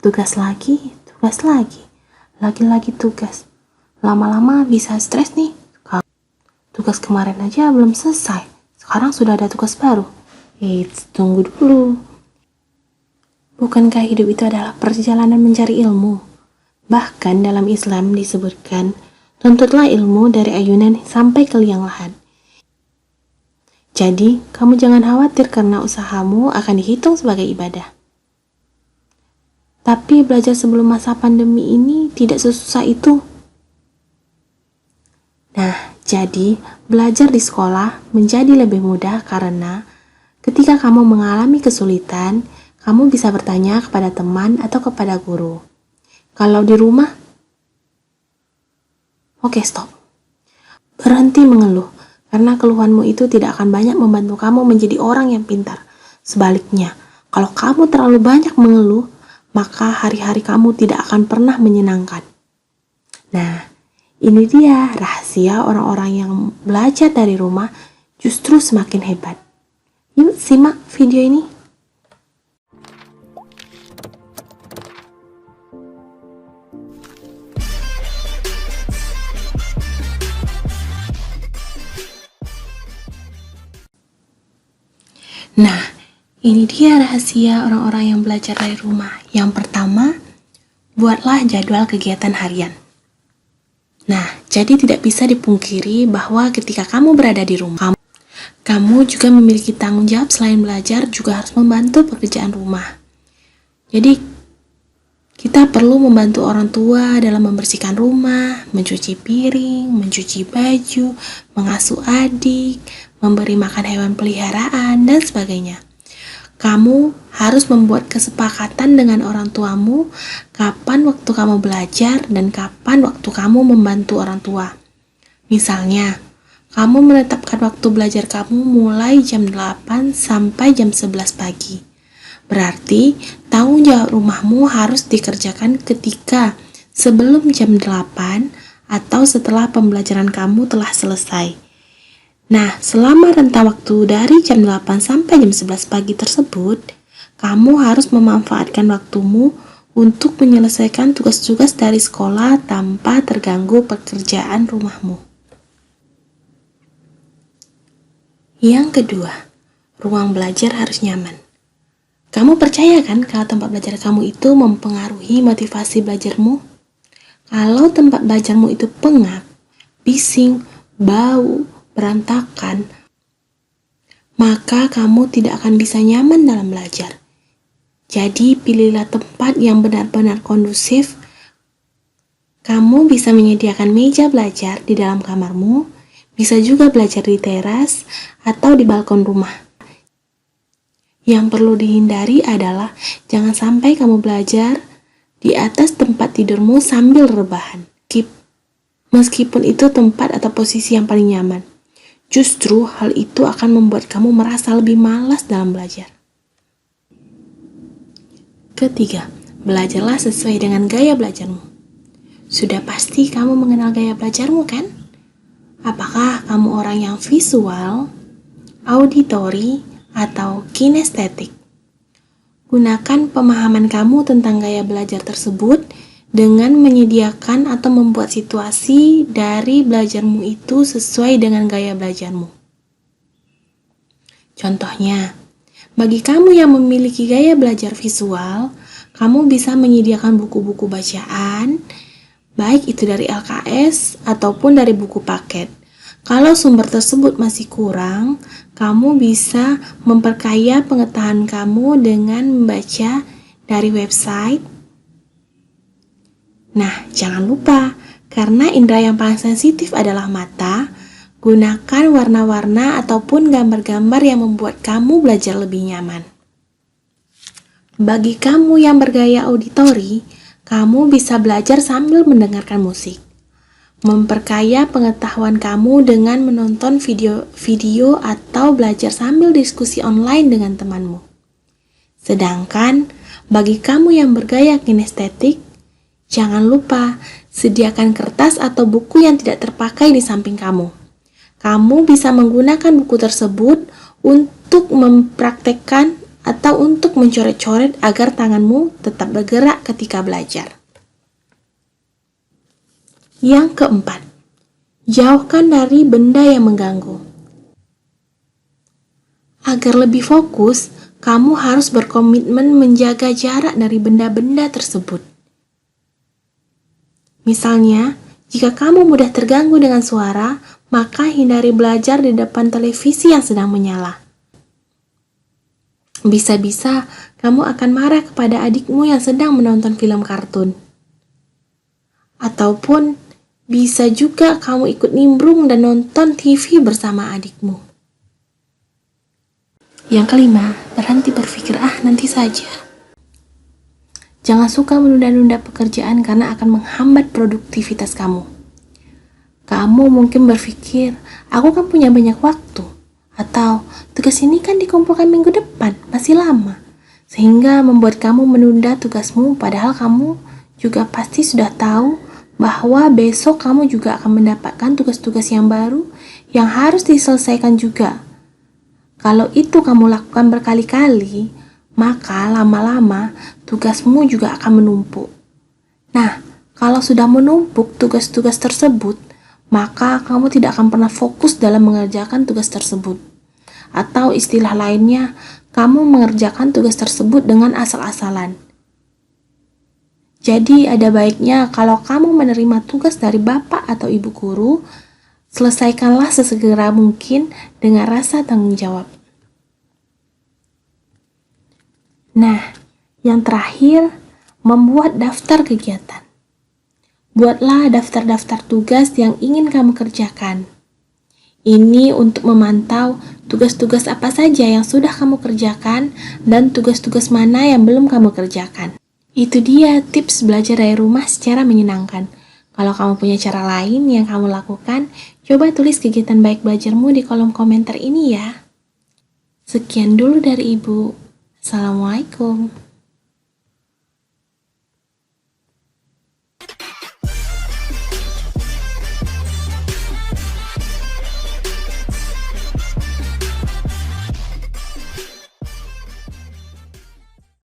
tugas lagi, lagi-lagi tugas. Lama-lama bisa stres nih. Tugas kemarin aja belum selesai, sekarang sudah ada tugas baru. Tunggu dulu. Bukankah hidup itu adalah perjalanan mencari ilmu? Bahkan dalam Islam disebutkan, tuntutlah ilmu dari ayunan sampai ke liang lahat. Jadi, kamu jangan khawatir karena usahamu akan dihitung sebagai ibadah. Tapi belajar sebelum masa pandemi ini tidak sesusah itu. Nah, jadi belajar di sekolah menjadi lebih mudah karena ketika kamu mengalami kesulitan, kamu bisa bertanya kepada teman atau kepada guru. Kalau di rumah, oke, stop. Berhenti mengeluh, karena keluhanmu itu tidak akan banyak membantu kamu menjadi orang yang pintar. Sebaliknya, kalau kamu terlalu banyak mengeluh, maka hari-hari kamu tidak akan pernah menyenangkan. Nah, ini dia rahasia orang-orang yang belajar dari rumah justru semakin hebat. Yuk simak video ini. Nah, ini dia rahasia orang-orang yang belajar dari rumah. Yang pertama, buatlah jadwal kegiatan harian. Nah, jadi tidak bisa dipungkiri bahwa ketika kamu berada di rumah, kamu juga memiliki tanggung jawab selain belajar, juga harus membantu pekerjaan rumah. Jadi, kita perlu membantu orang tua dalam membersihkan rumah, mencuci piring, mencuci baju, mengasuh adik, memberi makan hewan peliharaan, dan sebagainya. Kamu harus membuat kesepakatan dengan orang tuamu kapan waktu kamu belajar dan kapan waktu kamu membantu orang tua. Misalnya, kamu menetapkan waktu belajar kamu mulai jam 8 sampai jam 11 pagi. Berarti, tanggung jawab rumahmu harus dikerjakan ketika sebelum jam 8 atau setelah pembelajaran kamu telah selesai. Nah, selama rentang waktu dari jam 8 sampai jam 11 pagi tersebut, kamu harus memanfaatkan waktumu untuk menyelesaikan tugas-tugas dari sekolah tanpa terganggu pekerjaan rumahmu. Yang kedua, ruang belajar harus nyaman. Kamu percaya kan kalau tempat belajar kamu itu mempengaruhi motivasi belajarmu? Kalau tempat belajarmu itu pengap, bising, bau, berantakan, maka kamu tidak akan bisa nyaman dalam belajar. Jadi pilihlah tempat yang benar-benar kondusif. Kamu bisa menyediakan meja belajar di dalam kamarmu, bisa juga belajar di teras atau di balkon rumah. Yang perlu dihindari adalah jangan sampai kamu belajar di atas tempat tidurmu sambil rebahan. Meskipun itu tempat atau posisi yang paling nyaman. Justru hal itu akan membuat kamu merasa lebih malas dalam belajar. Ketiga, belajarlah sesuai dengan gaya belajarmu. Sudah pasti kamu mengenal gaya belajarmu kan? Apakah kamu orang yang visual, auditori, atau kinestetik? Gunakan pemahaman kamu tentang gaya belajar tersebut dengan menyediakan atau membuat situasi dari belajarmu itu sesuai dengan gaya belajarmu. Contohnya, bagi kamu yang memiliki gaya belajar visual, kamu bisa menyediakan buku-buku bacaan, baik itu dari LKS ataupun dari buku paket. Kalau sumber tersebut masih kurang, kamu bisa memperkaya pengetahuan kamu dengan membaca dari website. Nah, jangan lupa, karena indera yang paling sensitif adalah mata, gunakan warna-warna ataupun gambar-gambar yang membuat kamu belajar lebih nyaman. Bagi kamu yang bergaya auditori, kamu bisa belajar sambil mendengarkan musik. Memperkaya pengetahuan kamu dengan menonton video atau belajar sambil diskusi online dengan temanmu. Sedangkan, bagi kamu yang bergaya kinestetik, jangan lupa, sediakan kertas atau buku yang tidak terpakai di samping kamu. Kamu bisa menggunakan buku tersebut untuk mempraktekkan atau untuk mencoret-coret agar tanganmu tetap bergerak ketika belajar. Yang keempat, jauhkan dari benda yang mengganggu. Agar lebih fokus, kamu harus berkomitmen menjaga jarak dari benda-benda tersebut. Misalnya, jika kamu mudah terganggu dengan suara, maka hindari belajar di depan televisi yang sedang menyala. Bisa-bisa kamu akan marah kepada adikmu yang sedang menonton film kartun. Ataupun bisa juga kamu ikut nimbrung dan nonton TV bersama adikmu. Yang kelima, berhenti berpikir nanti saja. Jangan suka menunda-nunda pekerjaan karena akan menghambat produktivitas kamu. Kamu mungkin berpikir, aku kan punya banyak waktu. Atau, tugas ini kan dikumpulkan minggu depan, masih lama. Sehingga membuat kamu menunda tugasmu padahal kamu juga pasti sudah tahu bahwa besok kamu juga akan mendapatkan tugas-tugas yang baru yang harus diselesaikan juga. Kalau itu kamu lakukan berkali-kali, maka lama-lama tugasmu juga akan menumpuk. Nah, kalau sudah menumpuk tugas-tugas tersebut, maka kamu tidak akan pernah fokus dalam mengerjakan tugas tersebut. Atau istilah lainnya, kamu mengerjakan tugas tersebut dengan asal-asalan. Jadi ada baiknya kalau kamu menerima tugas dari bapak atau ibu guru, selesaikanlah sesegera mungkin dengan rasa tanggung jawab. Nah, yang terakhir, membuat daftar kegiatan. Buatlah daftar-daftar tugas yang ingin kamu kerjakan. Ini untuk memantau tugas-tugas apa saja yang sudah kamu kerjakan dan tugas-tugas mana yang belum kamu kerjakan. Itu dia tips belajar dari rumah secara menyenangkan. Kalau kamu punya cara lain yang kamu lakukan, coba tulis kegiatan baik belajarmu di kolom komentar ini ya. Sekian dulu dari Ibu. Assalamualaikum.